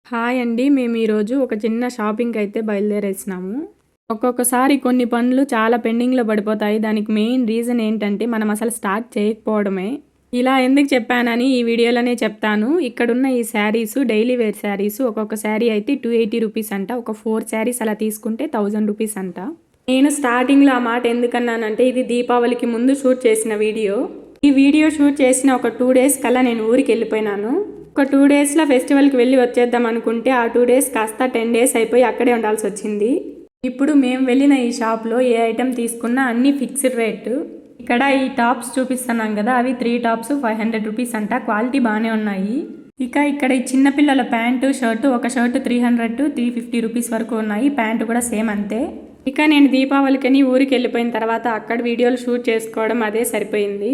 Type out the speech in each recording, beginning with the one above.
Hi అండి. మేము ఈరోజు ఒక చిన్న షాపింగ్‌కి అయితే బయలుదేరేసినాము. ఒక్కొక్కసారి కొన్ని పనులు చాలా పెండింగ్‌లో పడిపోతాయి. దానికి మెయిన్ రీజన్ ఏంటంటే మనం అసలు స్టార్ట్ చేయకపోవడమే. ఇలా ఎందుకు చెప్పానని ఈ వీడియోలోనే చెప్తాను. ఇక్కడున్న ఈ శారీస్ డైలీ వేర్ శారీస్ ఒక్కొక్క శారీ అయితే రూ. 280 అంట. ఒక 4 శారీస్ అలా తీసుకుంటే రూ. 1000 అంట. నేను స్టార్టింగ్‌లో ఆ మాట ఎందుకన్నానంటే ఇది దీపావళికి ముందు షూట్ చేసిన వీడియో. ఈ వీడియో షూట్ చేసిన ఒక 2 డేస్ కల్లా నేను ఊరికి వెళ్ళిపోయినాను. ఒక 2 డేస్‌లో ఫెస్టివల్‌కి వెళ్ళి వచ్చేద్దాం అనుకుంటే ఆ 2 డేస్ కాస్త 10 డేస్ అయిపోయి అక్కడే ఉండాల్సి వచ్చింది. ఇప్పుడు మేము వెళ్ళిన ఈ షాప్‌లో ఏ ఐటెం తీసుకున్నా అన్నీ ఫిక్స్డ్ రేటు. ఇక్కడ ఈ టాప్స్ చూపిస్తున్నాం కదా, అవి 3 టాప్స్ రూ. 500 అంట. క్వాలిటీ బాగానే ఉన్నాయి. ఇక్కడ ఈ చిన్నపిల్లల ప్యాంటు షర్టు, ఒక షర్టు 300 350 రూపీస్ వరకు ఉన్నాయి. ప్యాంటు కూడా సేమ్ అంతే. నేను దీపావళికని ఊరికి వెళ్ళిపోయిన తర్వాత అక్కడ వీడియోలు షూట్ చేసుకోవడం అదే సరిపోయింది.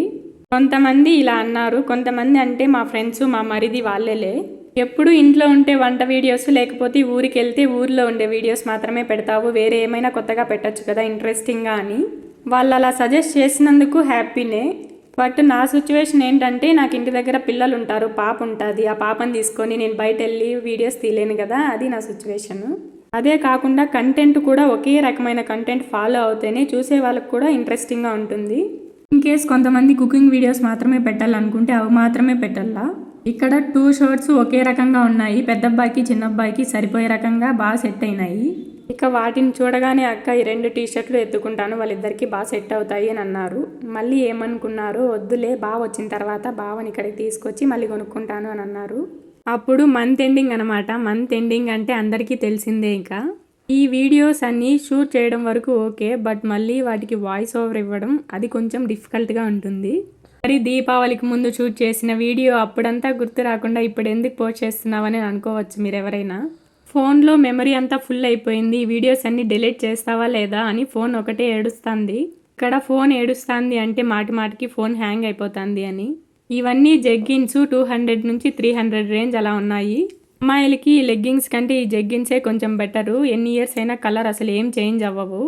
కొంతమంది ఇలా అన్నారు, కొంతమంది అంటే మా ఫ్రెండ్స్, మా మరిది వాళ్ళేలే. ఎప్పుడు ఇంట్లో ఉంటే వంట వీడియోస్, లేకపోతే ఊరికి వెళ్తే ఊర్లో ఉండే వీడియోస్ మాత్రమే పెడతావు, వేరే ఏమైనా కొత్తగా పెట్టచ్చు కదా ఇంట్రెస్టింగ్గా అని వాళ్ళు అలా సజెస్ట్ చేసినందుకు హ్యాపీనే. బట్ నా సిచ్యువేషన్ ఏంటంటే నాకు ఇంటి దగ్గర పిల్లలు ఉంటారు, పాప ఉంటుంది. ఆ పాపని తీసుకొని నేను బయట వెళ్ళి వీడియోస్ తీయలేను కదా, అది నా సిచ్యువేషను. అదే కాకుండా కంటెంట్ కూడా ఒకే రకమైన కంటెంట్ ఫాలో అవుతేనే చూసే వాళ్ళకు కూడా ఇంట్రెస్టింగ్గా ఉంటుంది. ఇన్కేస్ కొంతమంది కుకింగ్ వీడియోస్ మాత్రమే పెట్టాలనుకుంటే అవి మాత్రమే పెట్టాలా. ఇక్కడ 2 షర్ట్స్ ఒకే రకంగా ఉన్నాయి. పెద్దబ్బాయికి చిన్నబ్బాయికి సరిపోయే రకంగా బాగా సెట్ అయినాయి. వాటిని చూడగానే అక్క ఈ 2 టీ షర్ట్లు ఎత్తుకుంటాను, వాళ్ళిద్దరికి బాగా సెట్ అవుతాయి అని అన్నారు. మళ్ళీ ఏమనుకున్నారు, వద్దులే బాగా వచ్చిన తర్వాత బావని ఇక్కడికి తీసుకొచ్చి మళ్ళీ కొనుక్కుంటాను అని అన్నారు. అప్పుడు మంత్ ఎండింగ్ అనమాట. మంత్ ఎండింగ్ అంటే అందరికీ తెలిసిందే. ఈ వీడియోస్ అన్నీ షూట్ చేయడం వరకు ఓకే, బట్ మళ్ళీ వాటికి వాయిస్ ఓవర్ ఇవ్వడం అది కొంచెం డిఫికల్ట్గా ఉంటుంది. మరి దీపావళికి ముందు షూట్ చేసిన వీడియో అప్పుడంతా గుర్తు రాకుండా ఇప్పుడు ఎందుకు పోస్ట్ చేస్తున్నావని అనుకోవచ్చు మీరు ఎవరైనా. ఫోన్లో మెమరీ అంతా ఫుల్ అయిపోయింది, వీడియోస్ అన్నీ డిలీట్ చేస్తావా లేదా అని ఫోన్ ఒకటే ఏడుస్తుంది. ఇక్కడ ఫోన్ ఏడుస్తుంది అంటే మాటి మాటికి ఫోన్ హ్యాంగ్ అయిపోతుంది అని. ఇవన్నీ జగ్గిన్స్ 200 నుంచి 300 రేంజ్ అలా ఉన్నాయి. అమ్మాయిలకి ఈ లెగ్గింగ్స్ కంటే ఈ జగ్గిన్సే కొంచెం బెటరు. ఎన్ని ఇయర్స్ అయినా కలర్ అసలు ఏం చేంజ్ అవ్వవు.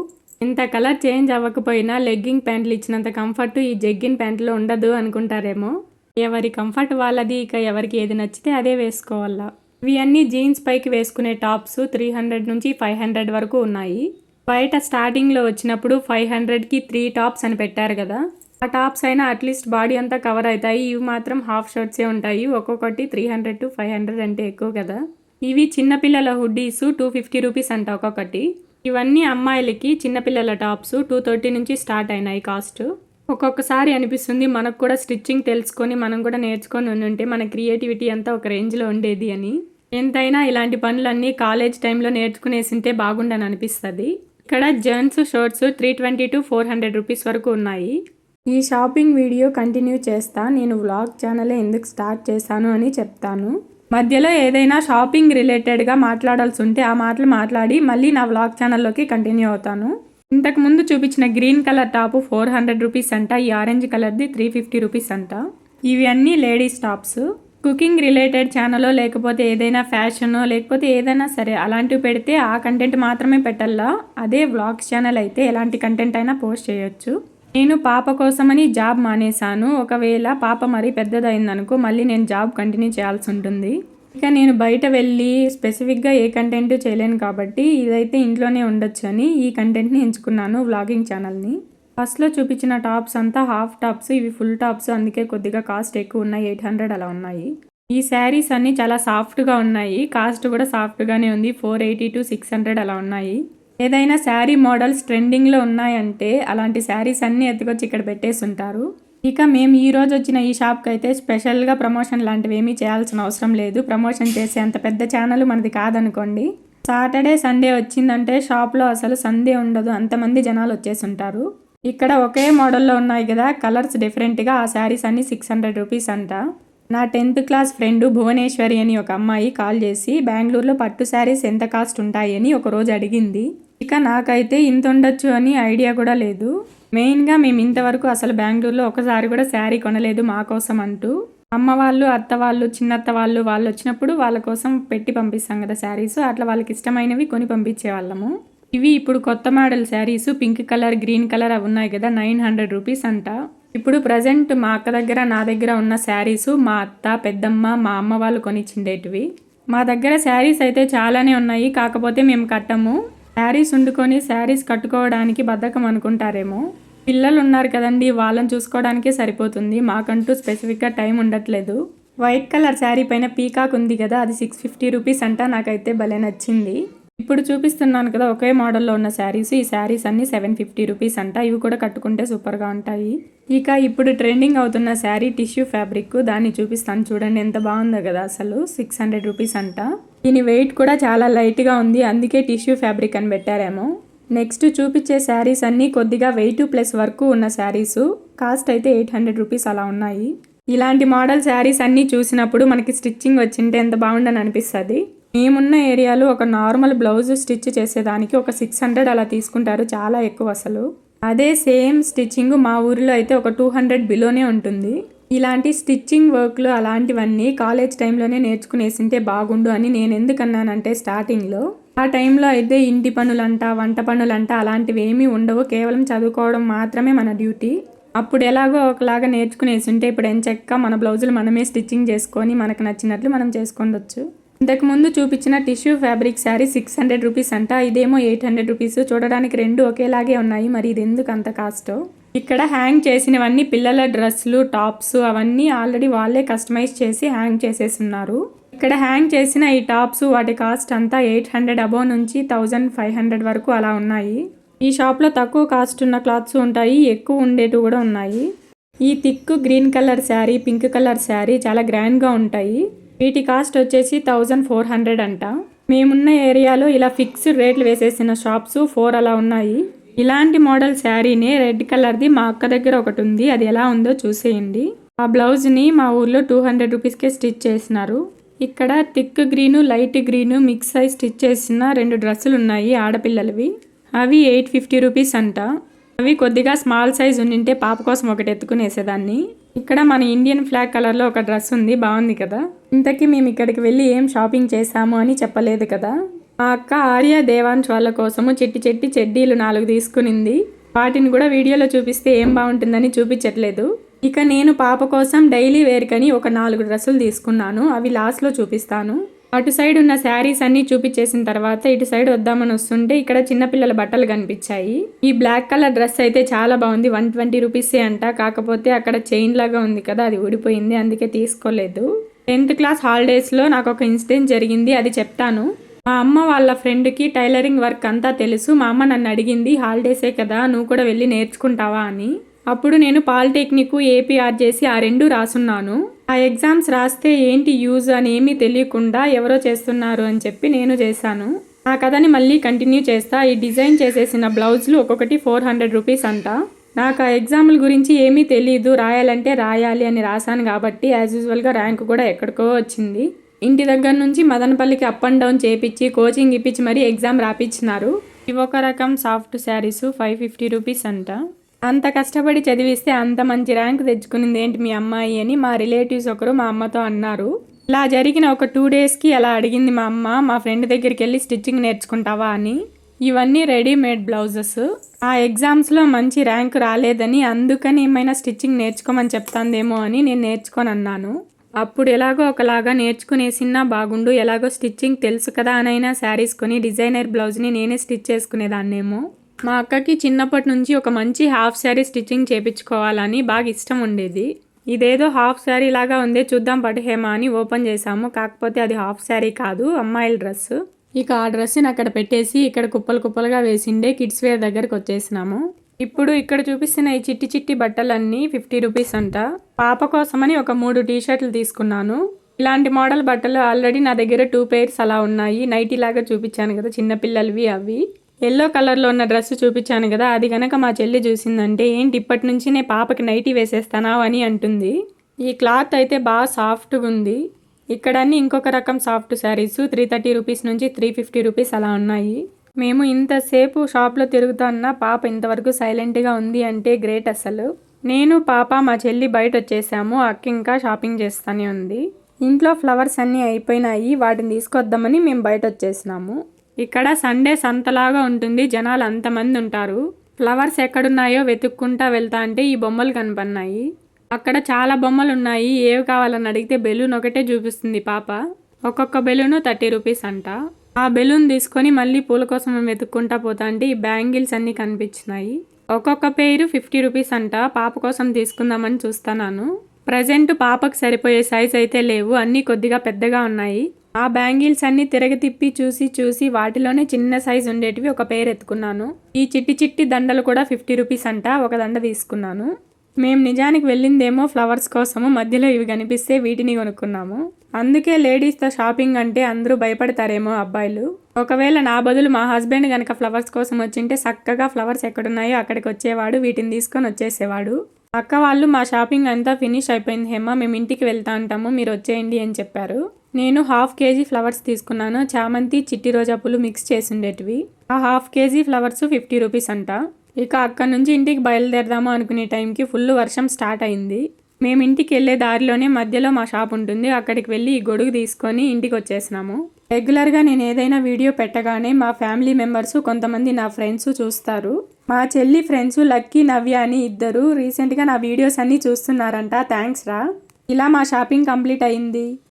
ఇంత కలర్ చేంజ్ అవ్వకపోయినా లెగ్గింగ్ ప్యాంట్లు ఇచ్చినంత కంఫర్ట్ ఈ జగ్గిన్ ప్యాంట్లో ఉండదు అనుకుంటారేమో. ఎవరి కంఫర్ట్ వాళ్ళది. ఎవరికి ఏది నచ్చితే అదే వేసుకోవాలా. ఇవి అన్నీ జీన్స్ పైకి వేసుకునే టాప్స్ 300 నుంచి 500 వరకు ఉన్నాయి. బయట స్టార్టింగ్లో వచ్చినప్పుడు 500కి 3 టాప్స్ అని పెట్టారు కదా, ఆ టాప్స్ అయినా అట్లీస్ట్ బాడీ అంతా కవర్ అవుతాయి. ఇవి మాత్రం హాఫ్ షర్ట్సే ఉంటాయి. ఒక్కొక్కటి 300 to 500 అంటే ఎక్కువ కదా. ఇవి చిన్నపిల్లల హుడ్డీస్ 250 రూపీస్ అంట ఒక్కొక్కటి. ఇవన్నీ అమ్మాయిలకి చిన్నపిల్లల టాప్స్ 230 నుంచి స్టార్ట్ అయినాయి కాస్ట్. ఒక్కొక్కసారి అనిపిస్తుంది మనకు కూడా స్టిచ్చింగ్ తెలుసుకొని మనం కూడా నేర్చుకొని ఉంటే మన క్రియేటివిటీ అంతా ఒక రేంజ్లో ఉండేది అని. ఎంతైనా ఇలాంటి పనులన్నీ కాలేజ్ టైంలో నేర్చుకునేసింటే బాగుండని అనిపిస్తుంది. ఇక్కడ జెంట్స్ షర్ట్స్ 320 to 400 రూపీస్ వరకు ఉన్నాయి. ఈ షాపింగ్ వీడియో కంటిన్యూ చేస్తా. నేను వ్లాగ్ ఛానల్ ఎందుకు స్టార్ట్ చేశాను అని చెప్తాను. మధ్యలో ఏదైనా షాపింగ్ రిలేటెడ్గా మాట్లాడాల్సి ఉంటే ఆ మాటలు మాట్లాడి మళ్ళీ నా వ్లాగ్ ఛానల్లోకి కంటిన్యూ అవుతాను. ఇంతకుముందు చూపించిన గ్రీన్ కలర్ టాపు 400 రూపీస్ అంట. ఈ ఆరెంజ్ కలర్ది 350 రూపీస్ అంట. ఇవి అన్నీ లేడీస్ టాప్స్. కుకింగ్ రిలేటెడ్ ఛానల్లో లేకపోతే ఏదైనా ఫ్యాషనో లేకపోతే ఏదైనా సరే అలాంటివి పెడితే ఆ కంటెంట్ మాత్రమే పెట్టాలా. అదే వ్లాగ్స్ ఛానల్ అయితే ఎలాంటి కంటెంట్ అయినా పోస్ట్ చేయొచ్చు. నేను పాప కోసమని జాబ్ మానేశాను. ఒకవేళ పాప మరీ పెద్దదైందనుకో మళ్ళీ నేను జాబ్ కంటిన్యూ చేయాల్సి ఉంటుంది. నేను బయట వెళ్ళి స్పెసిఫిక్గా ఏ కంటెంట్ చేయలేను కాబట్టి ఇదైతే ఇంట్లోనే ఉండొచ్చు అని ఈ కంటెంట్ని ఎంచుకున్నాను, వ్లాగింగ్ ఛానల్ని. ఫస్ట్లో చూపించిన టాప్స్ అంతా హాఫ్ టాప్స్, ఇవి ఫుల్ టాప్స్, అందుకే కొద్దిగా కాస్ట్ ఎక్కువ ఉన్నాయి. 800 అలా ఉన్నాయి. ఈ శారీస్ అన్నీ చాలా సాఫ్ట్గా ఉన్నాయి. కాస్ట్ కూడా సాఫ్ట్గానే ఉంది. 480 to 600 అలా ఉన్నాయి. ఏదైనా శారీ మోడల్స్ ట్రెండింగ్లో ఉన్నాయంటే అలాంటి శారీస్ అన్నీ ఎత్తుకొచ్చి ఇక్కడ పెట్టేసి ఉంటారు. మేము ఈరోజు వచ్చిన ఈ షాప్కి అయితే స్పెషల్గా ప్రమోషన్ లాంటివి ఏమీ చేయాల్సిన అవసరం లేదు. ప్రమోషన్ చేసే అంత పెద్ద ఛానల్ మనది కాదనుకోండి. సాటర్డే సండే వచ్చిందంటే షాప్లో అసలు సందే ఉండదు, అంతమంది జనాలు వచ్చేసి ఉంటారు. ఇక్కడ ఒకే మోడల్లో ఉన్నాయి కదా, కలర్స్ డిఫరెంట్గా. ఆ శారీస్ అన్నీ 600 రూపీస్ అంట. నా 10th క్లాస్ ఫ్రెండ్ భువనేశ్వరి అని ఒక అమ్మాయి కాల్ చేసి బెంగళూరులో పట్టు శారీస్ ఎంత కాస్ట్ ఉంటాయని ఒకరోజు అడిగింది. నాకైతే ఇంత ఉండొచ్చు అని ఐడియా కూడా లేదు. మెయిన్గా మేము ఇంతవరకు అసలు బెంగళూరులో ఒకసారి కూడా శారీ కొనలేదు మా కోసం అంటూ. అమ్మ వాళ్ళు, అత్త వాళ్ళు, చిన్నత్త వాళ్ళు వచ్చినప్పుడు వాళ్ళ కోసం పెట్టి పంపిస్తాం కదా శారీస్, అట్లా వాళ్ళకి ఇష్టమైనవి కొని పంపించేవాళ్ళము. ఇవి ఇప్పుడు కొత్త model saris pink colour, green colour అవి ఉన్నాయి కదా, 900 రూపీస్ అంట. ఇప్పుడు ప్రజెంట్ మా అక్క దగ్గర, నా దగ్గర ఉన్న శారీస్ మా అత్త, పెద్దమ్మ, మా అమ్మ వాళ్ళు కొనిచ్చిండేటివి. మా దగ్గర శారీస్ అయితే చాలానే ఉన్నాయి, కాకపోతే మేము కట్టము. శారీస్ వండుకొని శారీస్ కట్టుకోవడానికి బద్ధకం అనుకుంటారేమో. పిల్లలు ఉన్నారు కదండి, వాళ్ళని చూసుకోవడానికే సరిపోతుంది. మాకంటూ స్పెసిఫిక్గా టైం ఉండట్లేదు. వైట్ కలర్ శారీ పైన పీకాక్ ఉంది కదా, అది 650 రూపీస్ అంట. నాకైతే భలే నచ్చింది. ఇప్పుడు చూపిస్తున్నాను కదా ఒకే మోడల్లో ఉన్న శారీస్. ఈ శారీస్ అన్ని 750 రూపీస్ అంట. ఇవి కూడా కట్టుకుంటే సూపర్గా ఉంటాయి. ఇక ఇప్పుడు ట్రెండింగ్ అవుతున్న శారీ టిష్యూ ఫ్యాబ్రిక్, దాన్ని చూపిస్తాను చూడండి, ఎంత బాగుందో కదా అసలు. 600 రూపీస్ అంట. దీని వెయిట్ కూడా చాలా లైట్గా ఉంది, అందుకే టిష్యూ ఫ్యాబ్రిక్ అని పెట్టారేమో. నెక్స్ట్ చూపించే శారీస్ అన్నీ కొద్దిగా వెయిట్ ప్లస్ వర్క్ ఉన్న శారీస్. కాస్ట్ అయితే 800 రూపీస్ అలా ఉన్నాయి. ఇలాంటి మోడల్ శారీస్ అన్నీ చూసినప్పుడు మనకి స్టిచ్చింగ్ వచ్చింటే ఎంత బాగుండని అనిపిస్తుంది. మేమున్న ఏరియాలో ఒక నార్మల్ బ్లౌజ్ స్టిచ్ చేసేదానికి ఒక 600 అలా తీసుకుంటారు, చాలా ఎక్కువ అసలు. అదే సేమ్ స్టిచ్చింగ్ మా ఊరిలో అయితే ఒక 200 బిలోనే ఉంటుంది. ఇలాంటి స్టిచ్చింగ్ వర్క్లు అలాంటివన్నీ కాలేజ్ టైంలోనే నేర్చుకునేసింటే బాగుండు అని నేను ఎందుకన్నానంటే, స్టార్టింగ్లో ఆ టైంలో అయితే ఇంటి పనులంట, వంట పనులంట అలాంటివి ఏమీ ఉండవు, కేవలం చదువుకోవడం మాత్రమే మన డ్యూటీ. అప్పుడు ఎలాగో ఒకలాగా నేర్చుకునేసి ఉంటే ఇప్పుడు ఎంచక్క మన బ్లౌజులు మనమే స్టిచ్చింగ్ చేసుకొని మనకు నచ్చినట్లు మనం చేసుకోవచ్చు. ఇంతకుముందు చూపించిన టిష్యూ ఫ్యాబ్రిక్ శారీ 600 రూపీస్ అంట, ఇదేమో 800 రూపీస్. చూడడానికి రెండు ఒకేలాగే ఉన్నాయి, మరి ఇది ఎందుకు అంత కాస్ట్? ఇక్కడ హ్యాంగ్ చేసినవన్నీ పిల్లల డ్రెస్సులు, టాప్స్ అవన్నీ ఆల్రెడీ వాళ్ళే కస్టమైజ్ చేసి హ్యాంగ్ చేసేస్తున్నారు. ఇక్కడ హ్యాంగ్ చేసిన ఈ టాప్స్ వాటి కాస్ట్ అంతా 800 అబోవ్ నుంచి 1500 వరకు అలా ఉన్నాయి. ఈ షాప్లో తక్కువ కాస్ట్ ఉన్న క్లాత్స్ ఉంటాయి, ఎక్కువ ఉండేటివి కూడా ఉన్నాయి. ఈ thick green colour sari, pink colour sari చాలా గ్రాండ్గా ఉంటాయి. వీటి కాస్ట్ వచ్చేసి 1400 అంట. మేమున్న ఏరియాలో ఇలా ఫిక్స్డ్ రేట్లు వేసేసిన షాప్స్ 4 అలా ఉన్నాయి. ఇలాంటి మోడల్ శారీనే రెడ్ కలర్ది మా అక్క దగ్గర ఒకటి ఉంది, అది ఎలా ఉందో చూసేయండి. ఆ బ్లౌజ్ని మా ఊర్లో 200 రూపీస్కే స్టిచ్ చేసినారు. ఇక్కడ thick green, light green mix అయి స్టిచ్ చేసిన 2 డ్రెస్సులు ఉన్నాయి ఆడపిల్లలవి. అవి 850 రూపీస్ అంట. అవి కొద్దిగా స్మాల్ సైజ్ ఉండింటే పాప కోసం ఒకటి ఎత్తుకునేసేదాన్ని. ఇక్కడ మన ఇండియన్ ఫ్లాగ్ కలర్లో ఒక డ్రెస్ ఉంది, బాగుంది కదా. ఇంతకీ మేము ఇక్కడికి వెళ్ళి ఏం షాపింగ్ చేసాము అని చెప్పలేదు కదా. మా అక్క ఆర్య దేవాంశ్ వాళ్ళ కోసము చెట్టి చెడ్డీలు 4 తీసుకునింది. వాటిని కూడా వీడియోలో చూపిస్తే ఏం బాగుంటుందని చూపించట్లేదు. ఇక నేను పాప కోసం డైలీ వేర్ కని ఒక 4 డ్రెస్సులు తీసుకున్నాను, అవి లాస్ట్లో చూపిస్తాను. అటు సైడ్ ఉన్న శారీస్ అన్నీ చూపించేసిన తర్వాత ఇటు సైడ్ వద్దామని వస్తుంటే ఇక్కడ చిన్నపిల్లల బట్టలు కనిపించాయి. ఈ బ్లాక్ కలర్ డ్రెస్ అయితే చాలా బాగుంది, 120 రూపీసే అంట. కాకపోతే అక్కడ చైన్ లాగా ఉంది కదా, అది ఊడిపోయింది, అందుకే తీసుకోలేదు. 10th క్లాస్ హాలిడేస్లో నాకు ఒక ఇన్సిడెంట్ జరిగింది, అది చెప్తాను. మా అమ్మ వాళ్ళ ఫ్రెండ్కి టైలరింగ్ వర్క్ అంతా తెలుసు. మా అమ్మ నన్ను అడిగింది, హాలిడేసే కదా నువ్వు కూడా వెళ్ళి నేర్చుకుంటావా అని. అప్పుడు నేను పాలిటెక్నిక్, ఏపీఆర్జేసి ఆ 2 రాసున్నాను. ఆ ఎగ్జామ్స్ రాస్తే ఏంటి యూజ్ అని ఏమీ తెలియకుండా ఎవరో చేస్తున్నారు అని చెప్పి నేను చేశాను. ఆ కథని మళ్ళీ కంటిన్యూ చేస్తా. ఈ డిజైన్ చేసేసిన బ్లౌజులు ఒక్కొక్కటి 400 రూపీస్ అంట. నాకు ఆ ఎగ్జామ్ల గురించి ఏమీ తెలీదు, రాయాలంటే రాయాలి అని రాశాను కాబట్టి యాజ్ యూజువల్గా ర్యాంక్ కూడా ఎక్కడికో వచ్చింది. ఇంటి దగ్గర నుంచి మదనపల్లికి అప్ అండ్ డౌన్ చేపించి కోచింగ్ ఇప్పించి మరీ ఎగ్జామ్ రాపించినారు. ఇవి ఒక రకం సాఫ్ట్ శారీస్ 550 రూపీస్ అంట. అంత కష్టపడి చదివిస్తే అంత మంచి ర్యాంక్ తెచ్చుకునింది ఏంటి మీ అమ్మాయి అని మా రిలేటివ్స్ ఒకరు మా అమ్మతో అన్నారు. ఇలా జరిగిన ఒక 2 డేస్కి అలా అడిగింది మా అమ్మ, మా ఫ్రెండ్ దగ్గరికి వెళ్ళి స్టిచ్చింగ్ నేర్చుకుంటావా అని. ఇవన్నీ రెడీమేడ్ బ్లౌజెస్. ఆ ఎగ్జామ్స్లో మంచి ర్యాంక్ రాలేదని అందుకని ఏమైనా స్టిచ్చింగ్ నేర్చుకోమని చెప్తాందేమో అని నేను నేర్చుకొని అన్నాను. అప్పుడు ఎలాగో ఒకలాగా నేర్చుకునేసినా బాగుండు, ఎలాగో స్టిచ్చింగ్ తెలుసు కదా అనైనా శారీస్ కొని డిజైనర్ బ్లౌజ్ని నేనే స్టిచ్ చేసుకునేదాన్నేమో. మా అక్కకి చిన్నప్పటి నుంచి ఒక మంచి హాఫ్ శారీ స్టిచ్చింగ్ చేయించుకోవాలని బాగా ఇష్టం ఉండేది. ఇదేదో హాఫ్ శారీ లాగా ఉంది, చూద్దాం పట్టుహేమా అని ఓపెన్ చేసాము. కాకపోతే అది హాఫ్ శారీ కాదు, అమ్మాయిల డ్రెస్. ఇక ఆ డ్రెస్ని అక్కడ పెట్టేసి ఇక్కడ కుప్పలుగా వేసిండే కిడ్స్ వేర్ దగ్గరకు వచ్చేసినాము. ఇప్పుడు ఇక్కడ చూపిస్తున్న ఈ చిట్టి బట్టలన్నీ 50 రూపీస్ అంట. పాప కోసమని ఒక 3 టీషర్ట్లు తీసుకున్నాను. ఇలాంటి మోడల్ బట్టలు ఆల్రెడీ నా దగ్గర 2 pairs అలా ఉన్నాయి. నైటీ లాగా చూపించాను కదా చిన్నపిల్లలవి, అవి. ఎల్లో కలర్లో ఉన్న డ్రెస్ చూపించాను కదా, అది కనుక మా చెల్లి చూసిందంటే ఏంటి ఇప్పటి నుంచి నేను పాపకి నైటీ వేసేస్తానావు అని అంటుంది. ఈ క్లాత్ అయితే బాగా సాఫ్ట్గా ఉంది. ఇక్కడ అన్ని ఇంకొక రకం సాఫ్ట్ శారీస్ 330 రూపీస్ నుంచి 350 రూపీస్ అలా ఉన్నాయి. మేము ఇంతసేపు షాప్లో తిరుగుతున్నా పాప ఇంతవరకు సైలెంట్గా ఉంది అంటే గ్రేట్ అసలు. నేను పాప మా చెల్లి బయట వచ్చేసాము. అక్క ఇంకా షాపింగ్ చేస్తూనే ఉంది. ఇంట్లో ఫ్లవర్స్ అన్నీ అయిపోయినాయి, వాటిని తీసుకొద్దామని మేము బయట వచ్చేసినాము. ఇక్కడ సండే సంతలాగా ఉంటుంది, జనాలు అంతమంది ఉంటారు. ఫ్లవర్స్ ఎక్కడున్నాయో వెతుక్కుంటా వెళ్తా అంటే ఈ బొమ్మలు కనపడినాయి. అక్కడ చాలా బొమ్మలు ఉన్నాయి, ఏవి కావాలని అడిగితే బెలూన్ ఒకటే చూపిస్తుంది పాప. ఒక్కొక్క బెలూను 30 రూపీస్ అంట. ఆ బెలూన్ తీసుకొని మళ్ళీ పూల కోసం వెతుక్కుంటా పోతా అంటే ఈ బ్యాంగిల్స్ అన్నీ కనిపించినాయి. ఒక్కొక్క పేరు 50 రూపీస్ అంట. పాప కోసం తీసుకుందామని చూస్తున్నాను. ప్రజెంట్ పాపకు సరిపోయే సైజ్ అయితే లేవు, అన్నీ కొద్దిగా పెద్దగా ఉన్నాయి. ఆ బ్యాంగిల్స్ అన్నీ తిరగతిప్పి చూసి వాటిలోనే చిన్న సైజ్ ఉండేటివి ఒక పేరు ఎత్తుకున్నాను. ఈ చిట్టి దండలు కూడా 50 రూపీస్ అంట. ఒక దండ తీసుకున్నాను. మేము నిజానికి వెళ్ళిందేమో ఫ్లవర్స్ కోసము, మధ్యలో ఇవి కనిపిస్తే వీటిని కొనుక్కున్నాము. అందుకే లేడీస్తో షాపింగ్ అంటే అందరూ భయపడతారేమో అబ్బాయిలు. ఒకవేళ నా బదులు మా హస్బెండ్ కనుక ఫ్లవర్స్ కోసం వచ్చింటే చక్కగా ఫ్లవర్స్ ఎక్కడున్నాయో అక్కడికి వచ్చేవాడు, వీటిని తీసుకొని వచ్చేసేవాడు. అక్క వాళ్ళు మా షాపింగ్ అంతా ఫినిష్ అయిపోయింది హేమ, మేము ఇంటికి వెళ్తా ఉంటాము, మీరు వచ్చేయండి అని చెప్పారు. నేను 1/2 kg ఫ్లవర్స్ తీసుకున్నాను. చామంతి, చిట్టి రోజా పూలు మిక్స్ చేసి ఉండేటివి. ఆ 1/2 kg ఫ్లవర్స్ 50 రూపీస్ అంట. ఇక అక్కడ నుంచి ఇంటికి బయలుదేరదాము అనుకునే టైంకి ఫుల్ వర్షం స్టార్ట్ అయింది. మేము ఇంటికి వెళ్ళే దారిలోనే మధ్యలో మా షాప్ ఉంటుంది. అక్కడికి వెళ్ళి ఈ గొడుగు తీసుకొని ఇంటికి వచ్చేసినాము. రెగ్యులర్గా నేను ఏదైనా వీడియో పెట్టగానే మా ఫ్యామిలీ మెంబర్స్, కొంతమంది నా ఫ్రెండ్స్ చూస్తారు. మా చెల్లి ఫ్రెండ్స్ లక్కీ, నవ్య అని ఇద్దరు రీసెంట్గా నా వీడియోస్ అన్నీ చూస్తున్నారంట. థ్యాంక్స్ రా. ఇలా మా షాపింగ్ కంప్లీట్ అయింది.